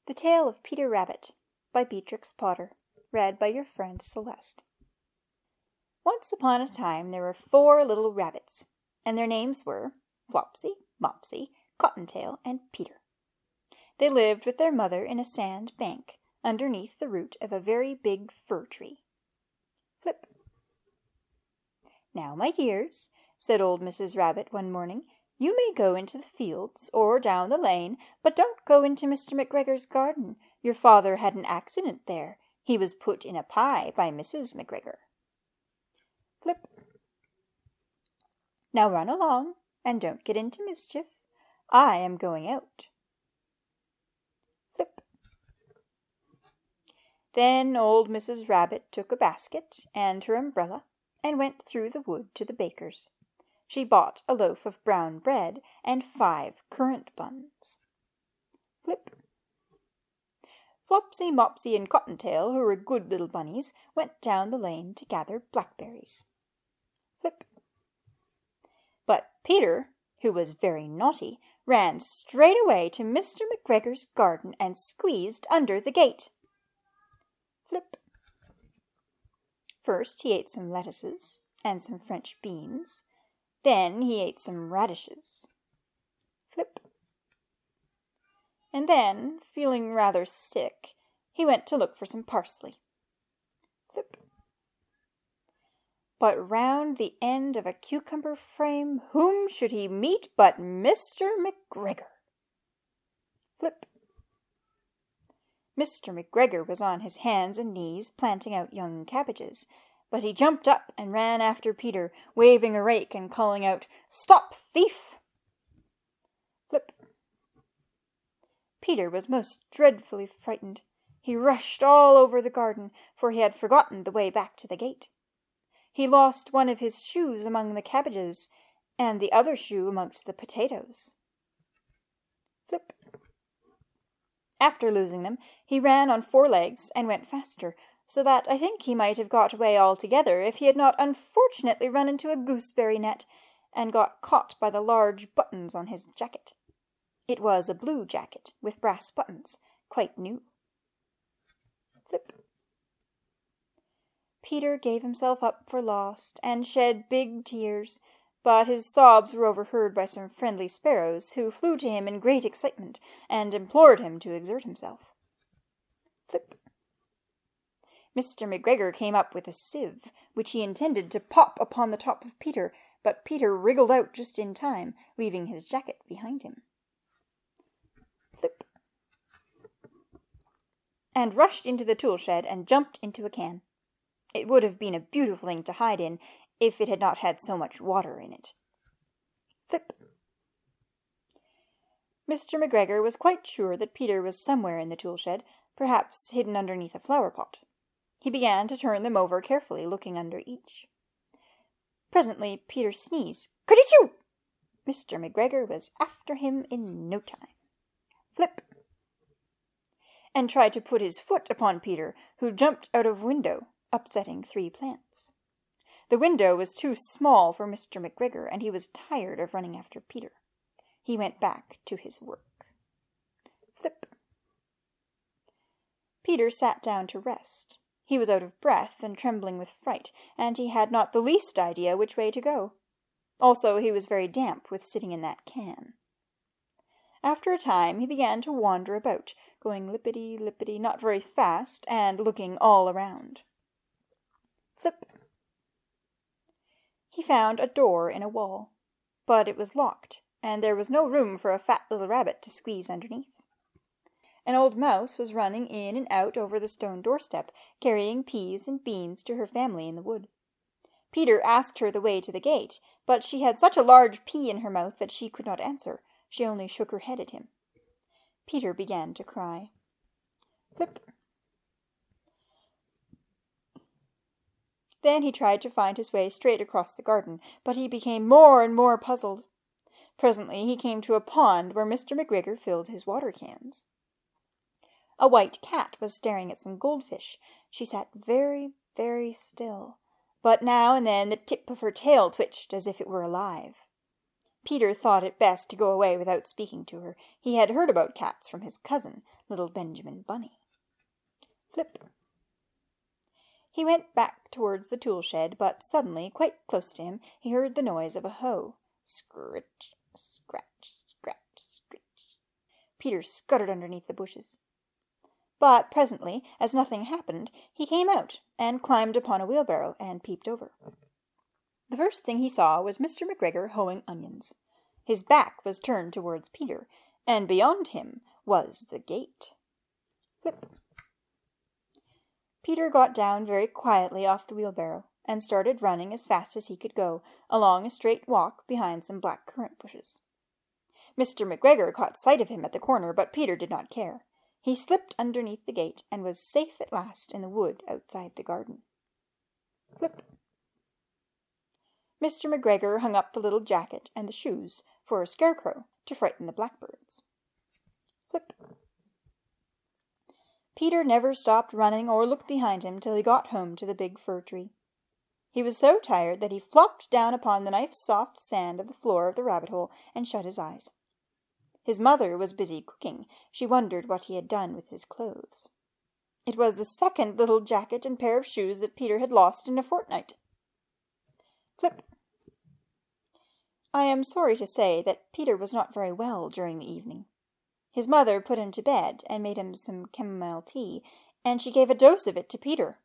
The Tale of Peter Rabbit by Beatrix Potter. Read by your friend Celeste. Once upon a time there were 4 little rabbits, and their names were Flopsy, Mopsy, Cottontail, and Peter. They lived with their mother in a sand bank underneath the root of a very big fir tree. Flip. "Now, my dears," said old Mrs. Rabbit one morning, "you may go into the fields or down the lane, but don't go into Mr. McGregor's garden. Your father had an accident there. He was put in a pie by Mrs. McGregor." Flip. "Now run along, and don't get into mischief. I am going out." Flip. Then old Mrs. Rabbit took a basket and her umbrella and went through the wood to the baker's. She bought a loaf of brown bread and 5 currant buns. Flip. Flopsy, Mopsy, and Cottontail, who were good little bunnies, went down the lane to gather blackberries. Flip. But Peter, who was very naughty, ran straight away to Mr. McGregor's garden and squeezed under the gate. Flip. First he ate some lettuces and some French beans. Then he ate some radishes. Flip. And then, feeling rather sick, he went to look for some parsley. Flip. But round the end of a cucumber frame, whom should he meet but Mr. McGregor? Flip. Mr. McGregor was on his hands and knees planting out young cabbages, but he jumped up and ran after Peter, waving a rake and calling out, "Stop, thief!" Flip. Peter was most dreadfully frightened. He rushed all over the garden, for he had forgotten the way back to the gate. He lost one of his shoes among the cabbages, and the other shoe amongst the potatoes. Flip. After losing them, he ran on 4 legs and went faster, so that I think he might have got away altogether if he had not unfortunately run into a gooseberry net and got caught by the large buttons on his jacket. It was a blue jacket with brass buttons, quite new. Flip. Peter gave himself up for lost and shed big tears, but his sobs were overheard by some friendly sparrows, who flew to him in great excitement and implored him to exert himself. Flip. Mr. McGregor came up with a sieve, which he intended to pop upon the top of Peter, but Peter wriggled out just in time, leaving his jacket behind him. Flip. And rushed into the tool shed and jumped into a can. It would have been a beautiful thing to hide in, if it had not had so much water in it. Flip. Mr. McGregor was quite sure that Peter was somewhere in the tool shed, perhaps hidden underneath a flower pot. He began to turn them over carefully, looking under each. Presently Peter sneezed. "Kertyschoo!" Mr. McGregor was after him in no time. Flip. And tried to put his foot upon Peter, who jumped out of window, upsetting 3 plants. The window was too small for Mr. McGregor, and he was tired of running after Peter. He went back to his work. Flip. Peter sat down to rest. He was out of breath and trembling with fright, and he had not the least idea which way to go. Also, he was very damp with sitting in that can. After a time he began to wander about, going lippity-lippity, not very fast, and looking all around. Flip. He found a door in a wall, but it was locked, and there was no room for a fat little rabbit to squeeze underneath. An old mouse was running in and out over the stone doorstep, carrying peas and beans to her family in the wood. Peter asked her the way to the gate, but she had such a large pea in her mouth that she could not answer. She only shook her head at him. Peter began to cry. Flip. Then he tried to find his way straight across the garden, but he became more and more puzzled. Presently he came to a pond where Mr. McGregor filled his water cans. A white cat was staring at some goldfish. She sat very, very still, but now and then the tip of her tail twitched as if it were alive. Peter thought it best to go away without speaking to her. He had heard about cats from his cousin, little Benjamin Bunny. Flip. He went back towards the tool shed, but suddenly, quite close to him, he heard the noise of a hoe. Scritch, scratch, scratch, scritch. Peter scuttered underneath the bushes. But presently, as nothing happened, he came out and climbed upon a wheelbarrow and peeped over. The first thing he saw was Mr. McGregor hoeing onions. His back was turned towards Peter, and beyond him was the gate. Flip. Peter got down very quietly off the wheelbarrow and started running as fast as he could go, along a straight walk behind some black currant bushes. Mr. McGregor caught sight of him at the corner, but Peter did not care. He slipped underneath the gate and was safe at last in the wood outside the garden. Flip. Mr. McGregor hung up the little jacket and the shoes for a scarecrow to frighten the blackbirds. Flip. Peter never stopped running or looked behind him till he got home to the big fir tree. He was so tired that he flopped down upon the nice soft sand of the floor of the rabbit hole and shut his eyes. His mother was busy cooking. She wondered what he had done with his clothes. It was the second little jacket and pair of shoes that Peter had lost in a fortnight. Flip. I am sorry to say that Peter was not very well during the evening. His mother put him to bed and made him some chamomile tea, and she gave a dose of it to Peter.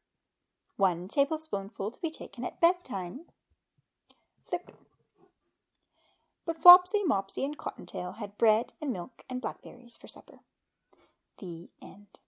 1 tablespoonful to be taken at bedtime. Flip. But Flopsy, Mopsy, and Cottontail had bread and milk and blackberries for supper. The end.